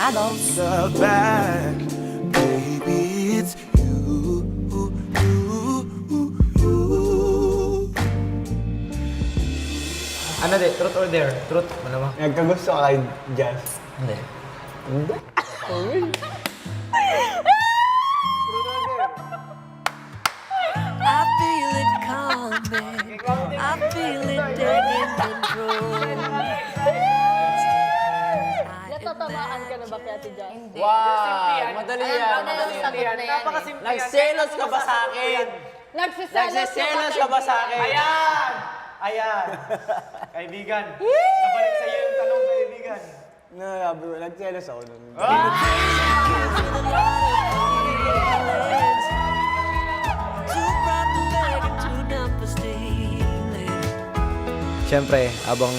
adults. The back, baby, it's you. Ano de? Truth or dare? Truth, malamang. Nagkagusto ka kay Jazz. Hindi. Hindi? I feel it coming. I feel it taking control. Natatamaan ka na ba kay Ate Jazz? Hindi. Wow! Madali yan. Madali yan. Napakasimple yan. Nagselos ka ba sa akin? Nagseselos ka ba sa akin? Ayan! Ayan! Kaibigan, nabalik sa'yo yung tanong, kaibigan. Nagselos ako nun. Too proud to beg and too dumb for stealing. Siyempre, abang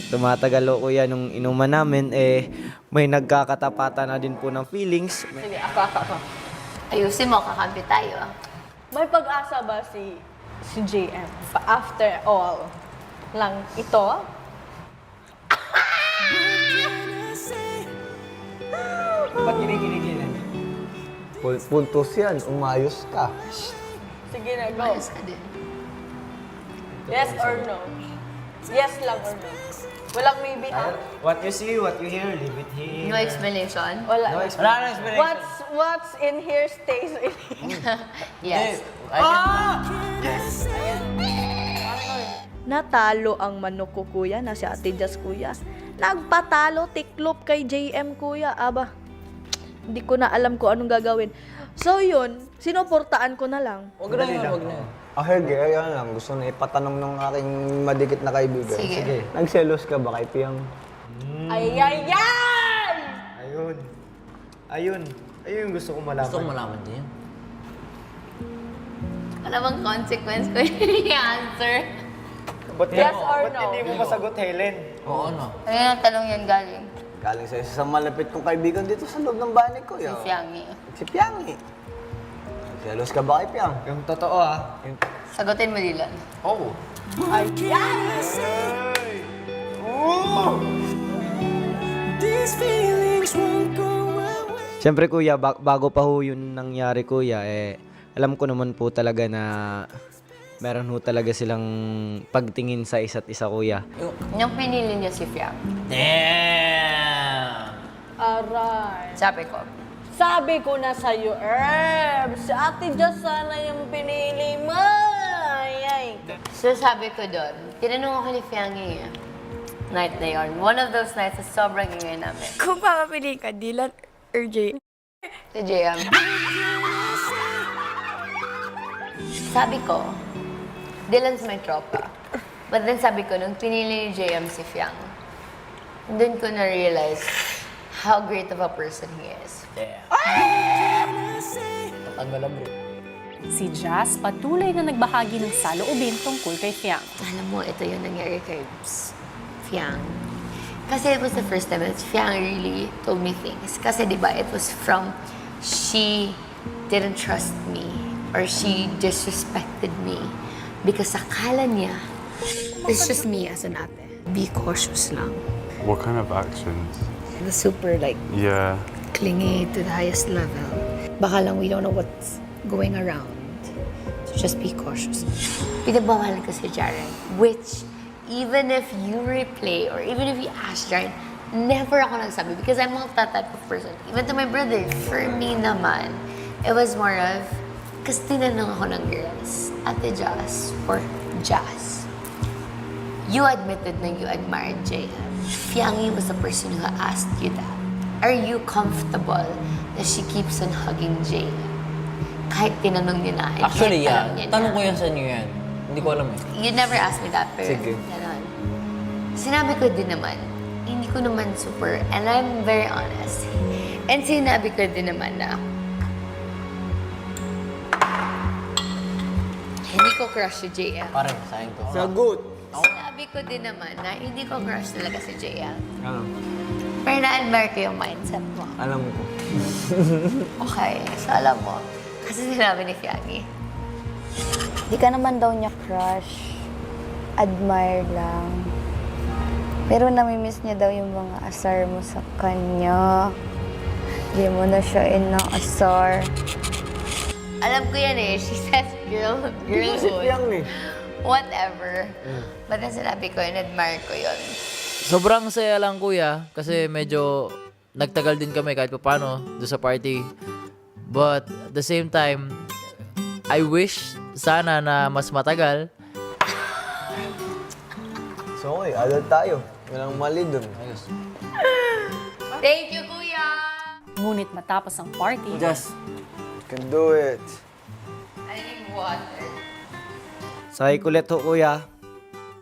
tumatagal o kuya nung inuman namin, may nagkakatapatan na din po ng feelings. Sige, ako. Ayusin mo, kakampi tayo. May pag-asa ba si JM after all lang ito? Ba't kinikilig? Puntos yan, umayos ka. Sige na, go. Ayos ka din. Yes or no? Yes lang or no? Walang maybe ha? What you see, what you hear, leave it here. No explanation? Wala. No explanation. Wala explanation. What's in here stays in here. Yes. Natalo ang manok ko, kuya, na si Ate Jazz, kuya. Nagpatalo, tiklop kay JM, kuya. Aba, hindi ko na alam kung anong gagawin. So yun, sinuportaan ko na lang. Huwag na yun, huwag na yun. Sige, ayan lang. Gusto na ipatanong ng aking madikit na kaibigan. Sige. Nagselos ka ba kay Piang? Ay! Ayun. Ayun. Ayun yung gusto kong malaman. Gusto ko malaman din yan. Wala bang consequence ko yung answer? Ba't Yes or ba't no? hindi mo masagot, Helen? Oo, no. Ayun ang tanong yan galing. Galing sa isa sa malapit kong kaibigan dito sa loob ng bahay ko. Si Fiangi. Si Piang eh. Nagselos ka ba kay Piang? Yung totoo ah. Sagutin mo, Dylan. Oo. Siyempre kuya, bago pa ho yun nangyari kuya, alam ko naman po talaga na meron ho talaga silang pagtingin sa isa't isa kuya. Yung pinili niya si Fiang. Damn! Aray. Sabi ko, na sa'yo, Si Ate Jazz sana yung pinili mo. Ay. so sabi ko doon, tinanong ako ni Fiangi night na yun. One of those nights na sobrang ingay namin. Kung papapili ka, Dylan or Jay? Si JM. Sabi ko, Dylan's my tropa. But then sabi ko, nung pinili ni JM si Fiang, doon ko na-realize how great of a person he is. Tatanggal ang bro. Si Jazz patuloy na nagbahagi ng saloobin tungkol kay Fiang. Alam mo, ito yung nangyari kay Fiang. Kasi it was the first time that Fiang really told me things. Kasi di ba, it was from she didn't trust me or she disrespected me because akala niya, it's just me as an ate. Be cautious lang. What kind of actions? The super like Yeah. clingy to the highest level. Baka lang we don't know what's going around. So just be cautious. Pinabawalan ko si Jaren, which even if you replay or even if you ask Jaren, never ako nagsabi because I'm not that type of person. Even to my brother, for me naman, it was more of, kasi tinanong ako ng girls, Ate Jazz or Jazz. You admitted na you admired JM. Fiangi was the person who asked you that. Are you comfortable that she keeps on hugging JM? Kahit tinanong niya na. and Actually, kahit yeah. alam niya Tanong na. ko yan sa inyo yan. Hindi ko alam eh. You never asked me that, pero Sige. ganon. Sinabi ko din naman, hindi ko naman super, and I'm very honest. And sinabi ko din naman na, hindi ko crush si JM. Parang sayang to. Sagot! Sinabi ko din naman na hindi ko crush talaga si JM. Alam. Pero na-admire ko yung mindset mo. Alam ko. Okay, so alam mo. Kasi sinabi ni Fiangi, Di ka naman daw niya crush. Admire lang. Pero namimiss niya daw yung mga asar mo sa kanya. Hindi mo na siya inaasar. Alam ko yan eh. She says girlhood. Yang eh. Whatever. But then sinabi ko, in-admire ko yun. Sobrang saya lang kuya kasi medyo nagtagal din kami kahit paano doon sa party. But at the same time, I wish sana na mas matagal. So, okay, adult tayo. Walang mali dun. Thank you, Kuya! Ngunit matapos ang party, Just, can do it. I need water. Sakay kulit ho kuya.